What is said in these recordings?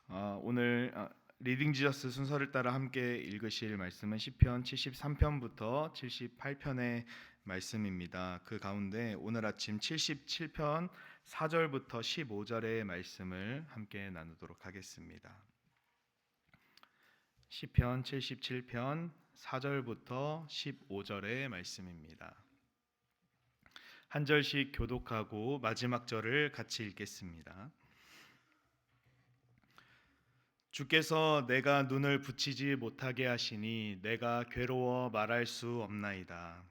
오늘 리딩 지저스 순서를 따라 함께 읽으실 말씀은 시편 73편부터 78편의 말씀입니다. 그 가운데 오늘 아침 77편 4절부터 15절의 말씀을 함께 나누도록 하겠습니다. 시편 77편 4절부터 15절의 말씀입니다. 한 절씩 교독하고 마지막 절을 같이 읽겠습니다. 주께서 내가 눈을 붙이지 못하게 하시니 내가 괴로워 말할 수 없나이다.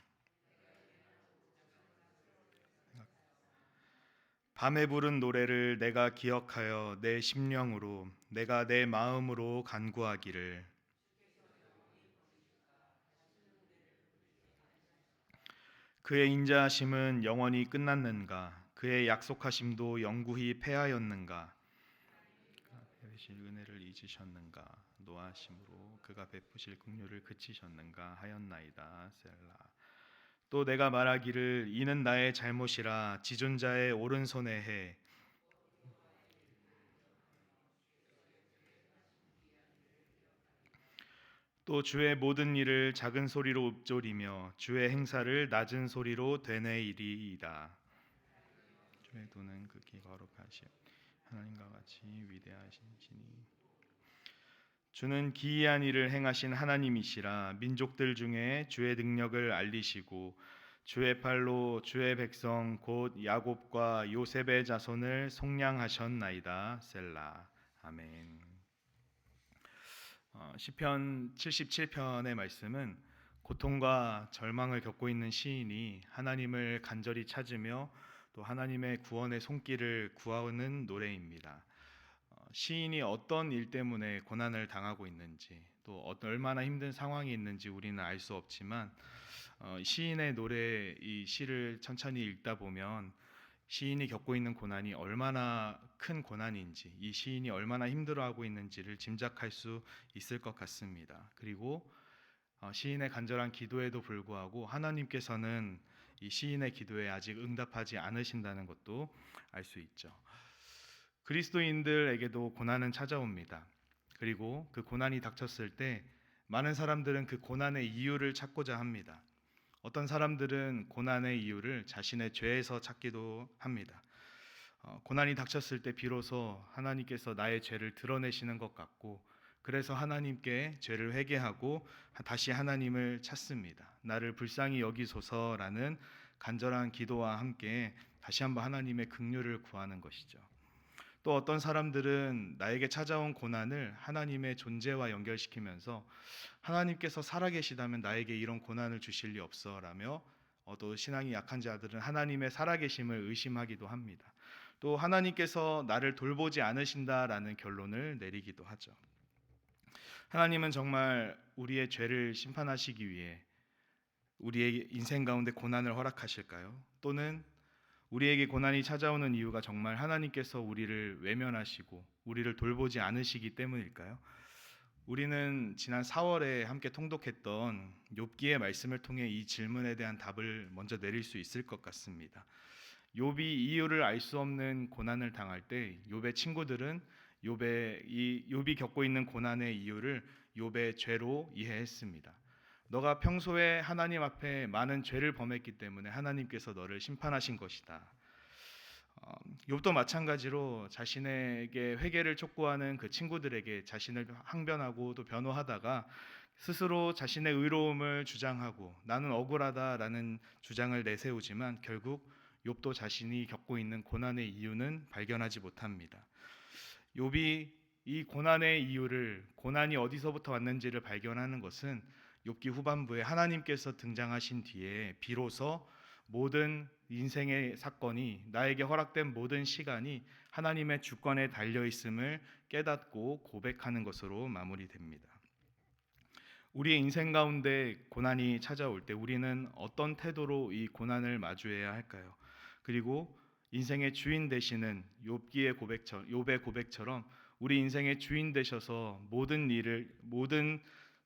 밤에 부른 노래를 내가 기억하여 내 심령으로 내가 내 마음으로 간구하기를. 그의 인자하심은 영원히 끝났는가? 그의 약속하심도 영구히 패하였는가? 베푸실 은혜를 잊으셨는가? 노하심으로 그가 베푸실 긍휼을 그치셨는가 하였나이다. 셀라. 또 내가 말하기를 이는 나의 잘못이라 지존자의 오른손에 해. 또 주의 모든 일을 작은 소리로 읊조리며 주의 행사를 낮은 소리로 되뇌이리이다. 주의 도는 극히 거룩하심 하나님과 같이 위대하신 신이. 주는 기이한 일을 행하신 하나님이시라. 민족들 중에 주의 능력을 알리시고 주의 팔로 주의 백성 곧 야곱과 요셉의 자손을 속량하셨나이다. 셀라. 아멘. 시편 77편의 말씀은 고통과 절망을 겪고 있는 시인이 하나님을 간절히 찾으며 또 하나님의 구원의 손길을 구하는 노래입니다. 시인이 어떤 일 때문에 고난을 당하고 있는지 또 얼마나 힘든 상황이 있는지 우리는 알 수 없지만 시인의 노래, 이 시를 천천히 읽다 보면 시인이 겪고 있는 고난이 얼마나 큰 고난인지, 이 시인이 얼마나 힘들어하고 있는지를 짐작할 수 있을 것 같습니다. 그리고 시인의 간절한 기도에도 불구하고 하나님께서는 이 시인의 기도에 아직 응답하지 않으신다는 것도 알 수 있죠. 그리스도인들에게도 고난은 찾아옵니다. 그리고 그 고난이 닥쳤을 때 많은 사람들은 그 고난의 이유를 찾고자 합니다. 어떤 사람들은 고난의 이유를 자신의 죄에서 찾기도 합니다. 고난이 닥쳤을 때 비로소 하나님께서 나의 죄를 드러내시는 것 같고, 그래서 하나님께 죄를 회개하고 다시 하나님을 찾습니다. 나를 불쌍히 여기소서라는 간절한 기도와 함께 다시 한번 하나님의 긍휼을 구하는 것이죠. 또 어떤 사람들은 나에게 찾아온 고난을 하나님의 존재와 연결시키면서 하나님께서 살아계시다면 나에게 이런 고난을 주실 리 없어라며 또 신앙이 약한 자들은 하나님의 살아계심을 의심하기도 합니다. 또 하나님께서 나를 돌보지 않으신다라는 결론을 내리기도 하죠. 하나님은 정말 우리의 죄를 심판하시기 위해 우리의 인생 가운데 고난을 허락하실까요? 또는 우리에게 고난이 찾아오는 이유가 정말 하나님께서 우리를 외면하시고 우리를 돌보지 않으시기 때문일까요? 우리는 지난 4월에 함께 통독했던 욥기의 말씀을 통해 이 질문에 대한 답을 먼저 내릴 수 있을 것 같습니다. 욥이 이유를 알 수 없는 고난을 당할 때 욥의 친구들은 욥이 겪고 있는 고난의 이유를 욥의 죄로 이해했습니다. 너가 평소에 하나님 앞에 많은 죄를 범했기 때문에 하나님께서 너를 심판하신 것이다. 욥도 마찬가지로 자신에게 회개를 촉구하는 그 친구들에게 자신을 항변하고 또 변호하다가 스스로 자신의 의로움을 주장하고 나는 억울하다라는 주장을 내세우지만 결국 욥도 자신이 겪고 있는 고난의 이유는 발견하지 못합니다. 욥이 이 고난의 이유를, 고난이 어디서부터 왔는지를 발견하는 것은 욥기 후반부에 하나님께서 등장하신 뒤에 비로소 모든 인생의 사건이, 나에게 허락된 모든 시간이 하나님의 주권에 달려 있음을 깨닫고 고백하는 것으로 마무리됩니다. 우리의 인생 가운데 고난이 찾아올 때 우리는 어떤 태도로 이 고난을 마주해야 할까요? 그리고 인생의 주인 되시는 욥의 고백처럼 우리 인생의 주인 되셔서 모든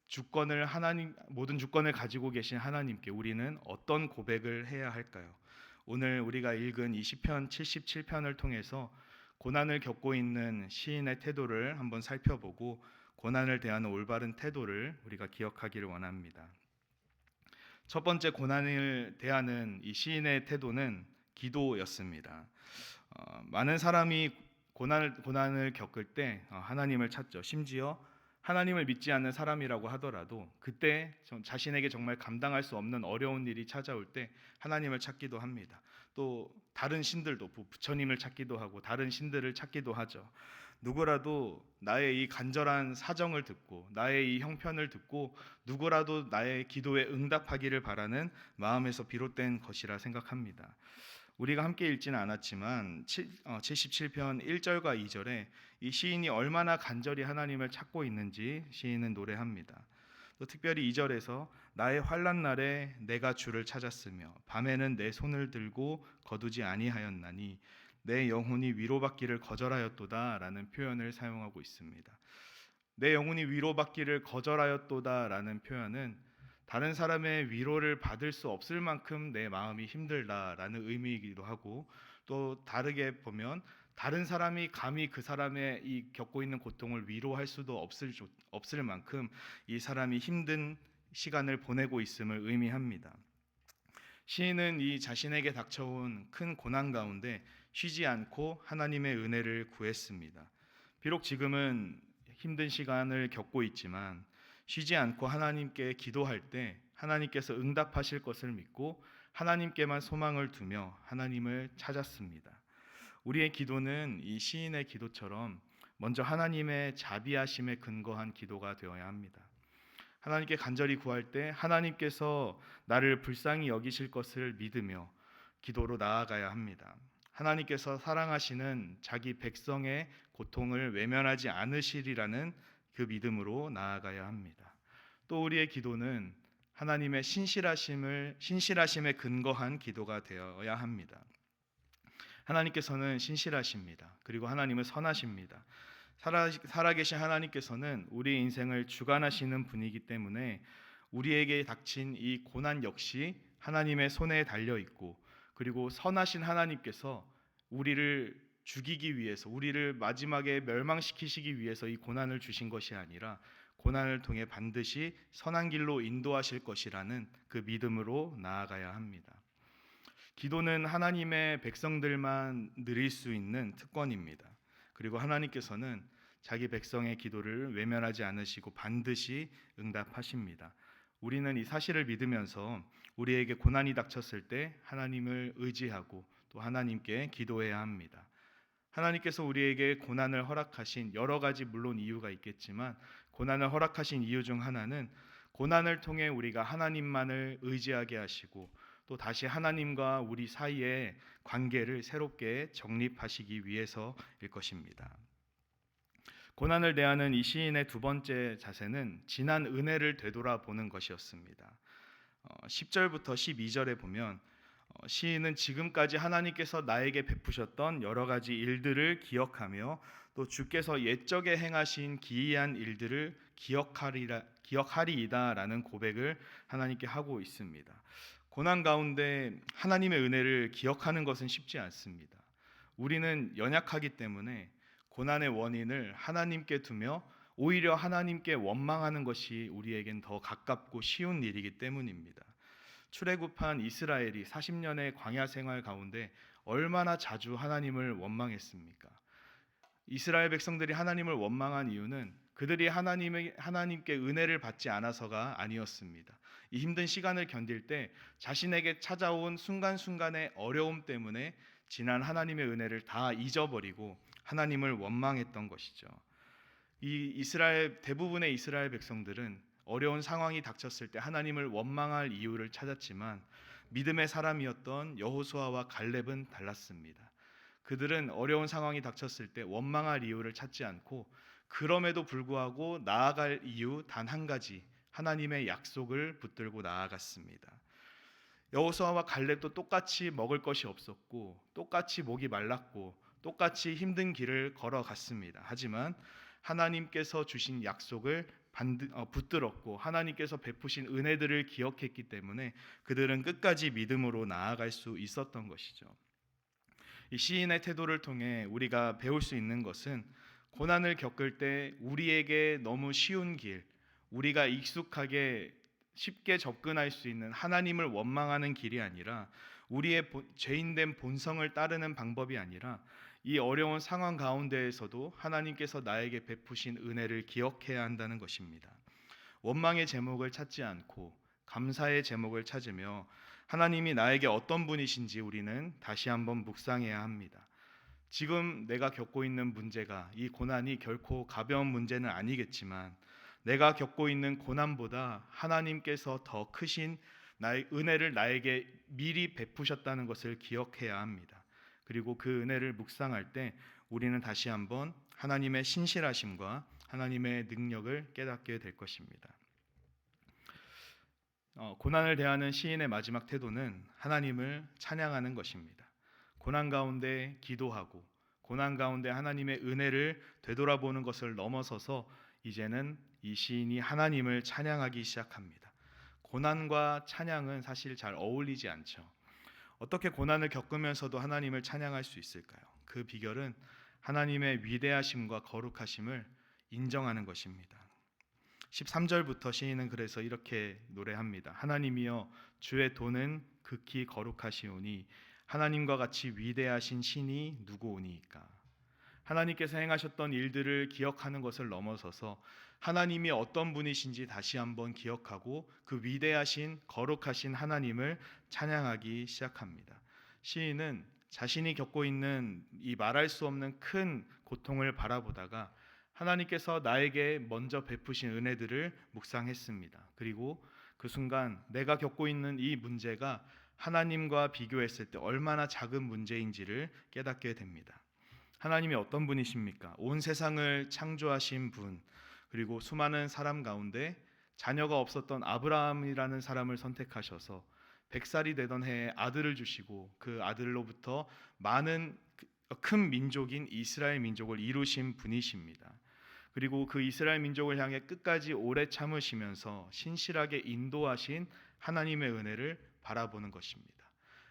주권을 가지고 계신 하나님께 우리는 어떤 고백을 해야 할까요? 오늘 우리가 읽은 이 시편 77편을 통해서 고난을 겪고 있는 시인의 태도를 한번 살펴보고 고난을 대하는 올바른 태도를 우리가 기억하기를 원합니다. 첫 번째 고난을 대하는 이 시인의 태도는 기도였습니다. 많은 사람이 고난을 겪을 때 하나님을 찾죠. 심지어 하나님을 믿지 않는 사람이라고 하더라도 그때 자신에게 정말 감당할 수 없는 어려운 일이 찾아올 때 하나님을 찾기도 합니다. 또 다른 신들도 부처님을 찾기도 하고 다른 신들을 찾기도 하죠. 누구라도 나의 이 간절한 사정을 듣고 나의 이 형편을 듣고 누구라도 나의 기도에 응답하기를 바라는 마음에서 비롯된 것이라 생각합니다. 우리가 함께 읽지는 않았지만 77편 1절과 2절에 이 시인이 얼마나 간절히 하나님을 찾고 있는지 시인은 노래합니다. 또 특별히 2절에서 나의 환난 날에 내가 주를 찾았으며 밤에는 내 손을 들고 거두지 아니하였나니 내 영혼이 위로받기를 거절하였도다라는 표현을 사용하고 있습니다. 내 영혼이 위로받기를 거절하였도다라는 표현은 다른 사람의 위로를 받을 수 없을 만큼 내 마음이 힘들다라는 의미이기도 하고, 또 다르게 보면 다른 사람이 감히 그 사람의 이 겪고 있는 고통을 위로할 수도 없을 만큼 이 사람이 힘든 시간을 보내고 있음을 의미합니다. 시인은 이 자신에게 닥쳐온 큰 고난 가운데 쉬지 않고 하나님의 은혜를 구했습니다. 비록 지금은 힘든 시간을 겪고 있지만 쉬지 않고 하나님께 기도할 때 하나님께서 응답하실 것을 믿고 하나님께만 소망을 두며 하나님을 찾았습니다. 우리의 기도는 이 시인의 기도처럼 먼저 하나님의 자비하심에 근거한 기도가 되어야 합니다. 하나님께 간절히 구할 때 하나님께서 나를 불쌍히 여기실 것을 믿으며 기도로 나아가야 합니다. 하나님께서 사랑하시는 자기 백성의 고통을 외면하지 않으시리라는 그 믿음으로 나아가야 합니다. 또 우리의 기도는 하나님의 신실하심에 근거한 기도가 되어야 합니다. 하나님께서는 신실하십니다. 그리고 하나님은 선하십니다. 살아계신 하나님께서는 우리 인생을 주관하시는 분이기 때문에 우리에게 닥친 이 고난 역시 하나님의 손에 달려 있고, 그리고 선하신 하나님께서 우리를 죽이기 위해서, 우리를 마지막에 멸망시키시기 위해서 이 고난을 주신 것이 아니라 고난을 통해 반드시 선한 길로 인도하실 것이라는 그 믿음으로 나아가야 합니다. 기도는 하나님의 백성들만 누릴 수 있는 특권입니다. 그리고 하나님께서는 자기 백성의 기도를 외면하지 않으시고 반드시 응답하십니다. 우리는 이 사실을 믿으면서 우리에게 고난이 닥쳤을 때 하나님을 의지하고 또 하나님께 기도해야 합니다. 하나님께서 우리에게 고난을 허락하신 여러 가지 물론 이유가 있겠지만 고난을 허락하신 이유 중 하나는 고난을 통해 우리가 하나님만을 의지하게 하시고 또 다시 하나님과 우리 사이의 관계를 새롭게 정립하시기 위해서일 것입니다. 고난을 대하는 이 시인의 두 번째 자세는 지난 은혜를 되돌아보는 것이었습니다. 10절부터 12절에 보면 시인은 지금까지 하나님께서 나에게 베푸셨던 여러 가지 일들을 기억하며 또 주께서 옛적에 행하신 기이한 일들을 기억하리이다라는 고백을 하나님께 하고 있습니다. 고난 가운데 하나님의 은혜를 기억하는 것은 쉽지 않습니다. 우리는 연약하기 때문에 고난의 원인을 하나님께 두며 오히려 하나님께 원망하는 것이 우리에겐 더 가깝고 쉬운 일이기 때문입니다. 출애굽한 이스라엘이 40년의 광야 생활 가운데 얼마나 자주 하나님을 원망했습니까? 이스라엘 백성들이 하나님을 원망한 이유는 그들이 하나님께 은혜를 받지 않아서가 아니었습니다. 이 힘든 시간을 견딜 때 자신에게 찾아온 순간순간의 어려움 때문에 지난 하나님의 은혜를 다 잊어버리고 하나님을 원망했던 것이죠. 대부분의 이스라엘 백성들은 어려운 상황이 닥쳤을 때 하나님을 원망할 이유를 찾았지만 믿음의 사람이었던 여호수아와 갈렙은 달랐습니다. 그들은 어려운 상황이 닥쳤을 때 원망할 이유를 찾지 않고 그럼에도 불구하고 나아갈 이유 단 한 가지, 하나님의 약속을 붙들고 나아갔습니다. 여호수아와 갈렙도 똑같이 먹을 것이 없었고 똑같이 목이 말랐고 똑같이 힘든 길을 걸어갔습니다. 하지만 하나님께서 주신 약속을 붙들었고 하나님께서 베푸신 은혜들을 기억했기 때문에 그들은 끝까지 믿음으로 나아갈 수 있었던 것이죠. 이 시인의 태도를 통해 우리가 배울 수 있는 것은 고난을 겪을 때 우리에게 너무 쉬운 길, 우리가 익숙하게 쉽게 접근할 수 있는 하나님을 원망하는 길이 아니라 우리의 죄인된 본성을 따르는 방법이 아니라 이 어려운 상황 가운데에서도 하나님께서 나에게 베푸신 은혜를 기억해야 한다는 것입니다. 원망의 제목을 찾지 않고 감사의 제목을 찾으며 하나님이 나에게 어떤 분이신지 우리는 다시 한번 묵상해야 합니다. 지금 내가 겪고 있는 문제가, 이 고난이 결코 가벼운 문제는 아니겠지만 내가 겪고 있는 고난보다 하나님께서 더 크신 나의 은혜를 나에게 미리 베푸셨다는 것을 기억해야 합니다. 그리고 그 은혜를 묵상할 때 우리는 다시 한번 하나님의 신실하심과 하나님의 능력을 깨닫게 될 것입니다. 고난을 대하는 시인의 마지막 태도는 하나님을 찬양하는 것입니다. 고난 가운데 기도하고 고난 가운데 하나님의 은혜를 되돌아보는 것을 넘어서서 이제는 이 시인이 하나님을 찬양하기 시작합니다. 고난과 찬양은 사실 잘 어울리지 않죠. 어떻게 고난을 겪으면서도 하나님을 찬양할 수 있을까요? 그 비결은 하나님의 위대하심과 거룩하심을 인정하는 것입니다. 13절부터 시인은 그래서 이렇게 노래합니다. 하나님이여 주의 도는 극히 거룩하시오니 하나님과 같이 위대하신 신이 누구오니이까. 하나님께서 행하셨던 일들을 기억하는 것을 넘어서서 하나님이 어떤 분이신지 다시 한번 기억하고 그 위대하신 거룩하신 하나님을 찬양하기 시작합니다. 시인은 자신이 겪고 있는 이 말할 수 없는 큰 고통을 바라보다가 하나님께서 나에게 먼저 베푸신 은혜들을 묵상했습니다. 그리고 그 순간 내가 겪고 있는 이 문제가 하나님과 비교했을 때 얼마나 작은 문제인지를 깨닫게 됩니다. 하나님이 어떤 분이십니까? 온 세상을 창조하신 분, 그리고 수많은 사람 가운데 자녀가 없었던 아브라함이라는 사람을 선택하셔서 100살이 되던 해에 아들을 주시고 그 아들로부터 많은 큰 민족인 이스라엘 민족을 이루신 분이십니다. 그리고 그 이스라엘 민족을 향해 끝까지 오래 참으시면서 신실하게 인도하신 하나님의 은혜를 바라보는 것입니다.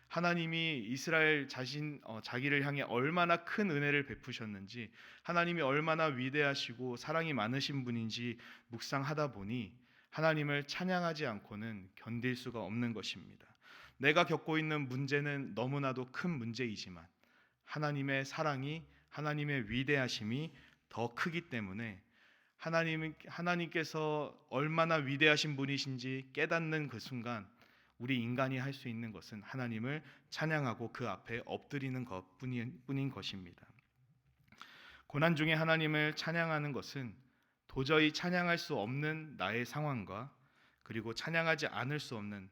하나님이 이스라엘 자기를 향해 얼마나 큰 은혜를 베푸셨는지, 하나님이 얼마나 위대하시고 사랑이 많으신 분인지 묵상하다 보니 하나님을 찬양하지 않고는 견딜 수가 없는 것입니다. 내가 겪고 있는 문제는 너무나도 큰 문제이지만 하나님의 사랑이, 하나님의 위대하심이 더 크기 때문에 하나님께서 얼마나 위대하신 분이신지 깨닫는 그 순간 우리 인간이 할 수 있는 것은 하나님을 찬양하고 그 앞에 엎드리는 것뿐인 것입니다. 고난 중에 하나님을 찬양하는 것은 도저히 찬양할 수 없는 나의 상황과 그리고 찬양하지 않을 수 없는,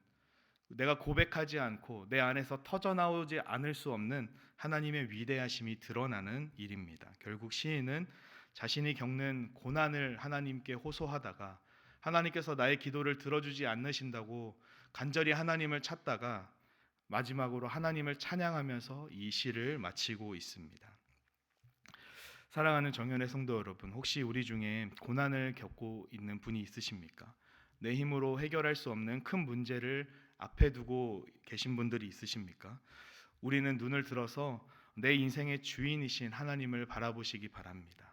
내가 고백하지 않고 내 안에서 터져나오지 않을 수 없는 하나님의 위대하심이 드러나는 일입니다. 결국 시인은 자신이 겪는 고난을 하나님께 호소하다가 하나님께서 나의 기도를 들어주지 않으신다고 간절히 하나님을 찾다가 마지막으로 하나님을 찬양하면서 이 시를 마치고 있습니다. 사랑하는 정연의 성도 여러분, 혹시 우리 중에 고난을 겪고 있는 분이 있으십니까? 내 힘으로 해결할 수 없는 큰 문제를 앞에 두고 계신 분들이 있으십니까? 우리는 눈을 들어서 내 인생의 주인이신 하나님을 바라보시기 바랍니다.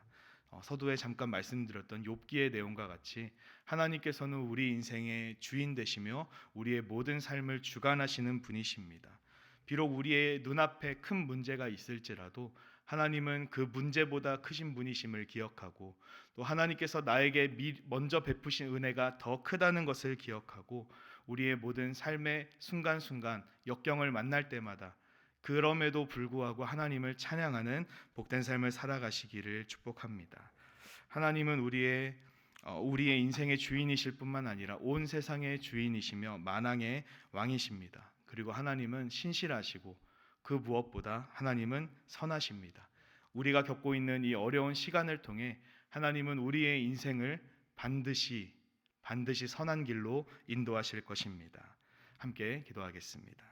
서두에 잠깐 말씀드렸던 욥기의 내용과 같이 하나님께서는 우리 인생의 주인 되시며 우리의 모든 삶을 주관하시는 분이십니다. 비록 우리의 눈앞에 큰 문제가 있을지라도 하나님은 그 문제보다 크신 분이심을 기억하고 또 하나님께서 나에게 먼저 베푸신 은혜가 더 크다는 것을 기억하고 우리의 모든 삶의 순간순간 역경을 만날 때마다 그럼에도 불구하고 하나님을 찬양하는 복된 삶을 살아가시기를 축복합니다. 하나님은 우리의 인생의 주인이실 뿐만 아니라 온 세상의 주인이시며 만왕의 왕이십니다. 그리고 하나님은 신실하시고 그 무엇보다 하나님은 선하십니다. 우리가 겪고 있는 이 어려운 시간을 통해 하나님은 우리의 인생을 반드시 선한 길로 인도하실 것입니다. 함께 기도하겠습니다.